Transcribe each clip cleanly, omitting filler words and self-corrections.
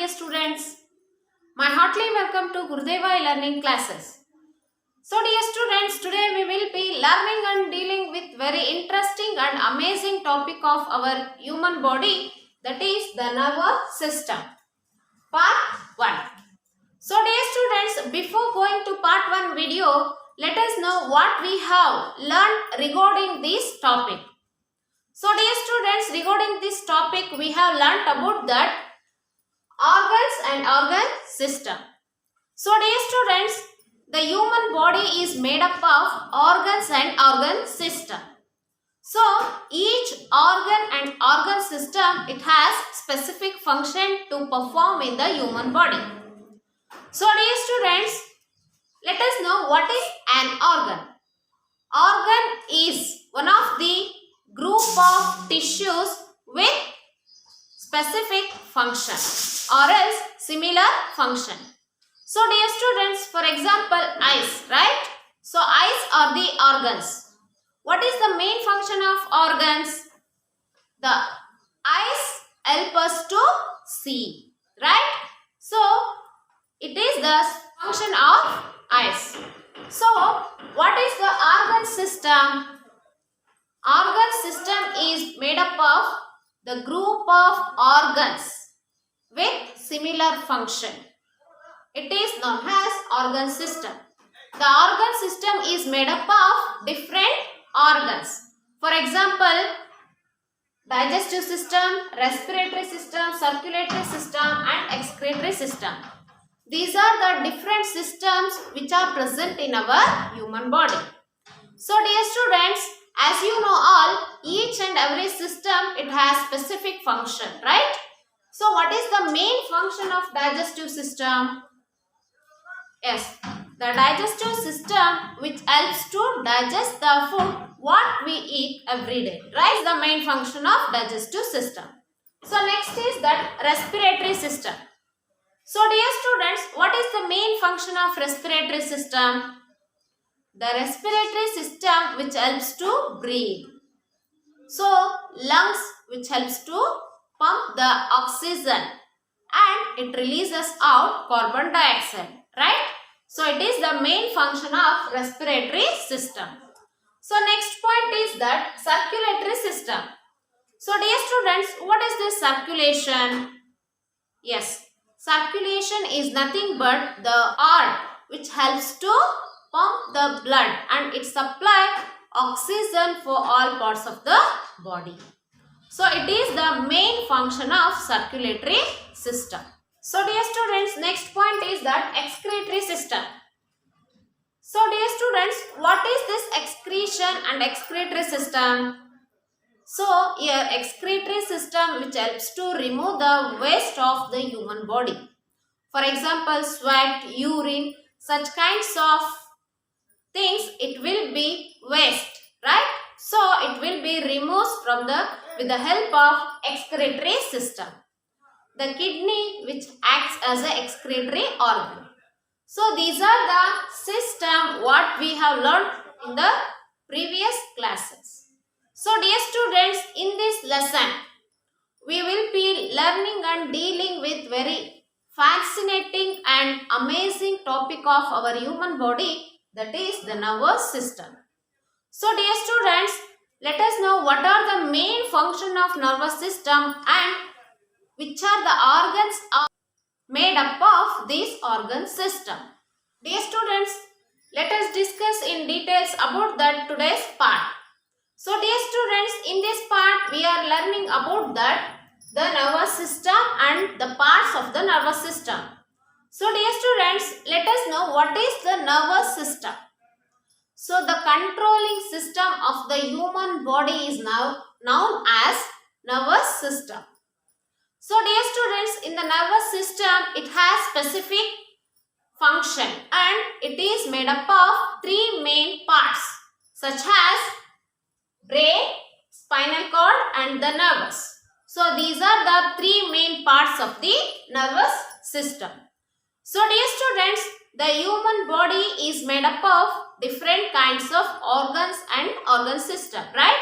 dear students. My heartily welcome to Gurudeva learning classes. So dear students, today we will be learning and dealing with very interesting and amazing topic of our human body, that is the nervous system. Part 1. So dear students, before going to part 1 video, let us know what we have learned regarding this topic. So dear students, regarding this topic we have learnt about that organs and organ system. So dear students, the human body is made up of organs and organ system. So each organ and organ system, it has specific function to perform in the human body. So dear students, let us know what is an organ. Organ is one of the group of tissues with specific function or else similar function. So dear students, for example, eyes, right? So eyes are the organs. What is the main function of organs? The eyes help us to see, right? So it is the function of eyes. So what is the organ system? Organ system is made up of the group of organs with similar function. It is known as organ system. The organ system is made up of different organs. For example, digestive system, respiratory system, circulatory system and excretory system. These are the different systems which are present in our human body. So dear students, as you know all, each and every system, it has specific function, right? So what is the main function of digestive system? Yes, the digestive system which helps to digest the food what we eat every day, right? Is the main function of digestive system. So next is that respiratory system. So dear students, what is the main function of respiratory system? The respiratory system which helps to breathe. So lungs which helps to pump the oxygen and it releases out carbon dioxide, right? So it is the main function of respiratory system. So next point is that circulatory system. So dear students, what is this circulation? Yes, circulation is nothing but the heart which helps to pump the blood and it supply oxygen for all parts of the body. So it is the main function of circulatory system. So dear students, next point is that excretory system. So dear students, what is this excretion and excretory system? So here excretory system which helps to remove the waste of the human body. For example, sweat, urine, such kinds of things, it will be waste, right? So it will be removed from with the help of excretory system. The kidney which acts as an excretory organ. So these are the system what we have learned in the previous classes. So dear students, in this lesson we will be learning and dealing with very fascinating and amazing topic of our human body, that is the nervous system. So dear students, let us know what are the main function of nervous system and which are the organs are made up of this organ system. Dear students, let us discuss in details about that today's part. So dear students, in this part we are learning about that the nervous system and the parts of the nervous system. So dear students, let us know what is the nervous system. So the controlling system of the human body is now known as nervous system. So dear students, in the nervous system, it has specific function and it is made up of three main parts such as brain, spinal cord and the nervous. So these are the three main parts of the nervous system. So dear students, the human body is made up of different kinds of organs and organ system, right?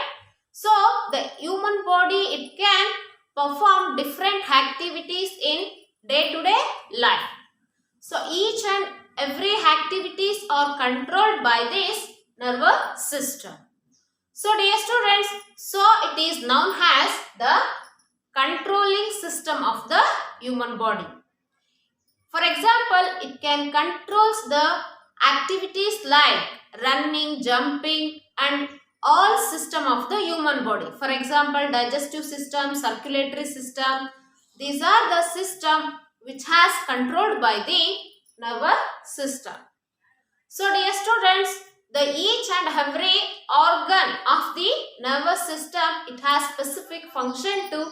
So the human body, it can perform different activities in day-to-day life. So each and every activities are controlled by this nervous system. So dear students, so it is known as the controlling system of the human body. For example, it can controls the activities like running, jumping and all system of the human body. For example, digestive system, circulatory system. These are the system which has controlled by the nervous system. So dear students, the each and every organ of the nervous system, it has specific function to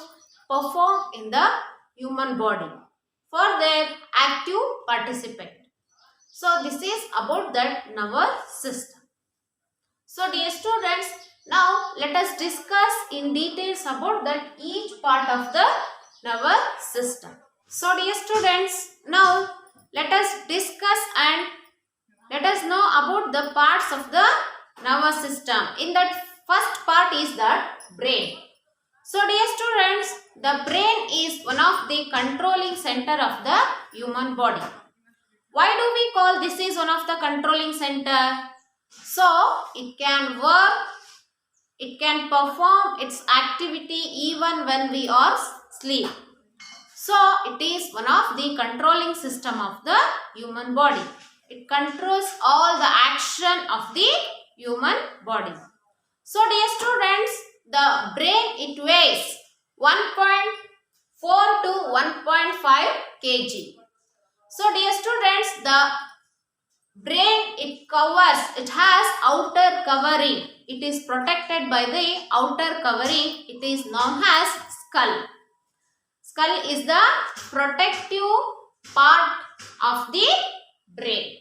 perform in the human body for their active participant. So this is about that nervous system. So dear students, now let us discuss in details about that each part of the nervous system. So dear students, now let us discuss and let us know about the parts of the nervous system. In that first part is the brain. So dear students, the brain is one of the controlling center of the human body. Why do we call this is one of the controlling center? So it can work, it can perform its activity even when we are asleep. So it is one of the controlling system of the human body. It controls all the action of the human body. So dear students, the brain it weighs 1.4 to 1.5 kg. So dear students, the brain it has outer covering. It is protected by the outer covering. It is known as skull. Skull is the protective part of the brain.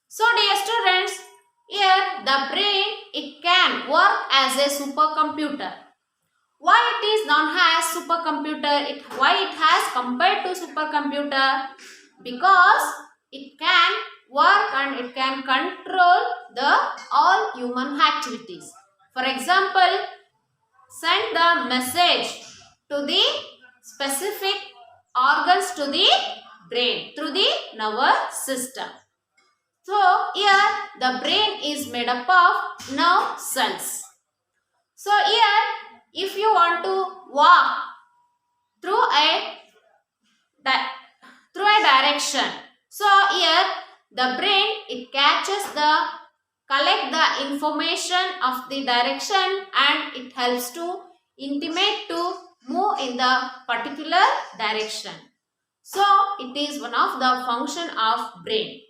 So dear students, here the brain it can work as a supercomputer. Why it is known as supercomputer? Why it has compared to supercomputer? Because it can work and it can control the all human activities. For example, send the message to the specific organs to the brain through the nervous system. So here the brain is made up of nerve cells. So here if you want to walk through a direction, so here the brain it collect the information of the direction and it helps to intimate to move in the particular direction. So it is one of the function of brain.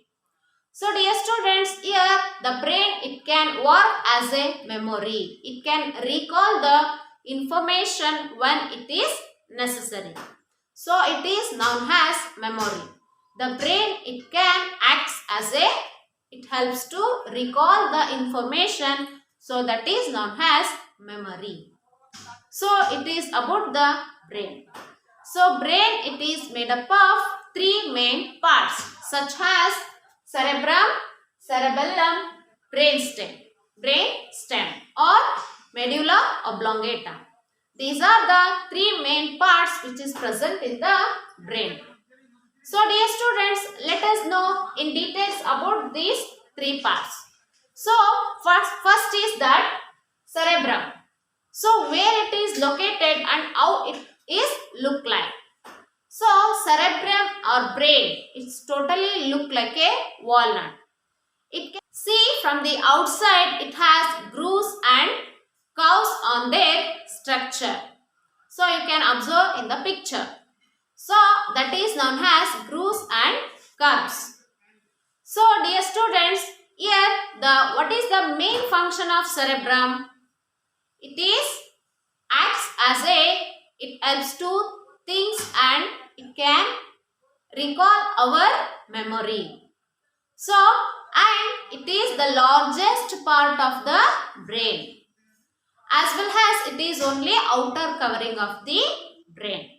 So dear students, here the brain it can work as a memory. It can recall the information when it is necessary. So it is known as memory. The brain it can act as it helps to recall the information, so that is known as memory. So it is about the brain. So brain it is made up of three main parts such as cerebrum, cerebellum, brainstem or medulla oblongata. These are the three main parts which is present in the brain. So dear students, let us know in details about these three parts. So first is that cerebrum. So where it is located and how it is look like. So cerebrum or brain, it's totally look like a walnut. It can see from the outside it has grooves and curves on their structure. So you can observe in the picture. So that is known as grooves and curves. So dear students, here what is the main function of cerebrum? It helps to think and it can recall our memory. So and it is the largest part of the brain, as well as it is only outer covering of the brain.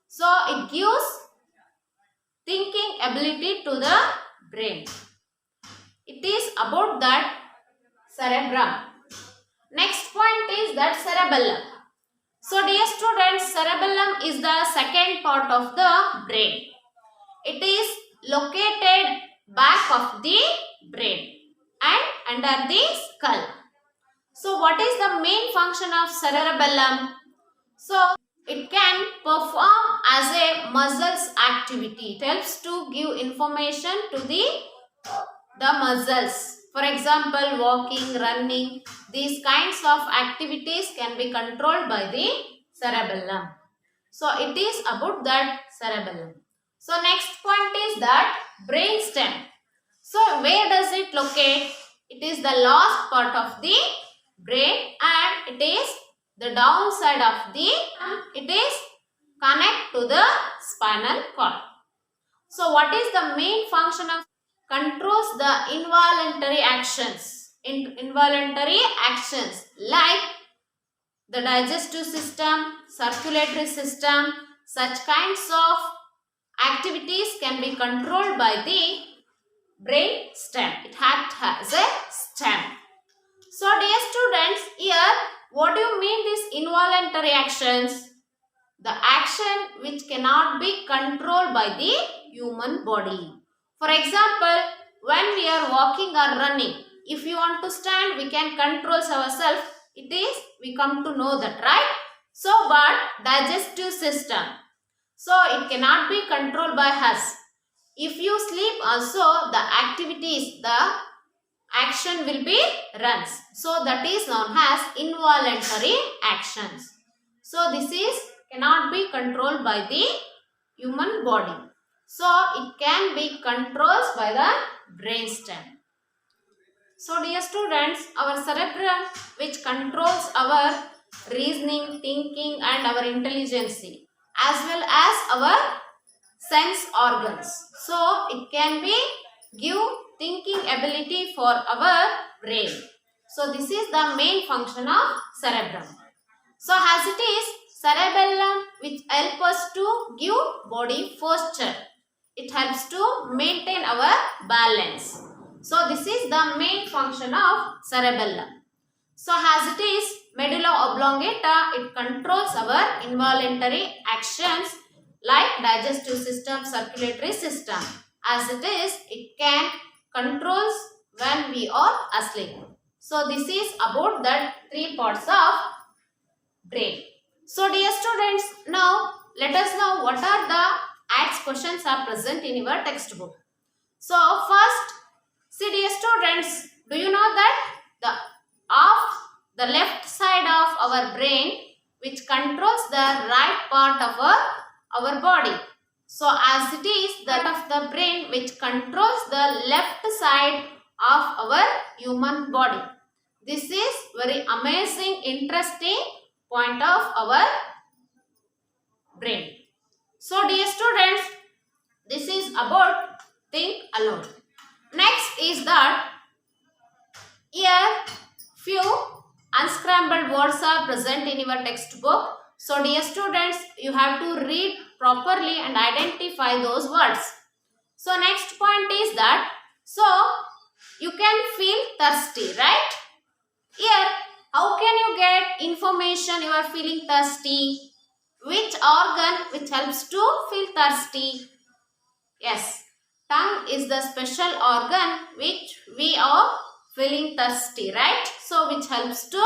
So it gives thinking ability to the brain. It is about that cerebrum. Next point is that cerebellum. So dear students, cerebellum is the second part of the brain. It is located back of the brain and under the skull. So what is the main function of cerebellum? So it can perform as a muscles activity. It helps to give information to the muscles. For example, walking, running, these kinds of activities can be controlled by the cerebellum. So it is about that cerebellum. So next point is that brainstem. So where does it locate? It is the last part of the brain and it is the downside of the, it is connect to the spinal cord. So what is the main function of, controls the involuntary actions, involuntary actions like the digestive system, circulatory system, such kinds of activities can be controlled by the brain stem. It has a stem. So dear students, here what do you mean these involuntary actions? The action which cannot be controlled by the human body. For example, when we are walking or running, if you want to stand, we can control ourselves. It is, we come to know that, right? So, but digestive system. So, it cannot be controlled by us. If you sleep also, the activities, the action will be runs. So, that is known as involuntary actions. So, this is cannot be controlled by the human body. So, it can be controlled by the brainstem. So, dear students, our cerebrum which controls our reasoning, thinking and our intelligence as well as our sense organs. So, it can be give thinking ability for our brain. So, this is the main function of cerebrum. So, as it is, cerebellum which helps us to give body posture. It helps to maintain our balance. So, this is the main function of cerebellum. So, as it is, medulla oblongata, it controls our involuntary actions like digestive system, circulatory system. As it is, it can controls when we are asleep. So, this is about the three parts of brain. So, dear students, now let us know what are the ACTS questions are present in your textbook. So, first, see dear students, do you know that the left side of our brain which controls the right part of our body. So, as it is that of the brain which controls the left side of our human body. This is very amazing, interesting point of our brain. So, dear students, this is about think alone. Next is that here few unscrambled words are present in your textbook. So, dear students, you have to read properly and identify those words. So, next point is that, so you can feel thirsty, right? Here, how can you get information you are feeling thirsty? Which organ which helps to feel thirsty? Yes, tongue is the special organ which we are feeling thirsty, right? So, which helps to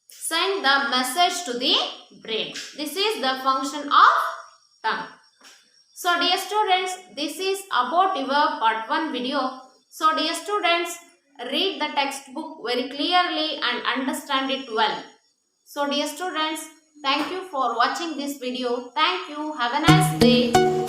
send the message to the brain. This is the function of tongue. So, dear students, this is about your part 1 video. So, dear students, read the textbook very clearly and understand it well. So, dear students, thank you for watching this video. Thank you. Have a nice day.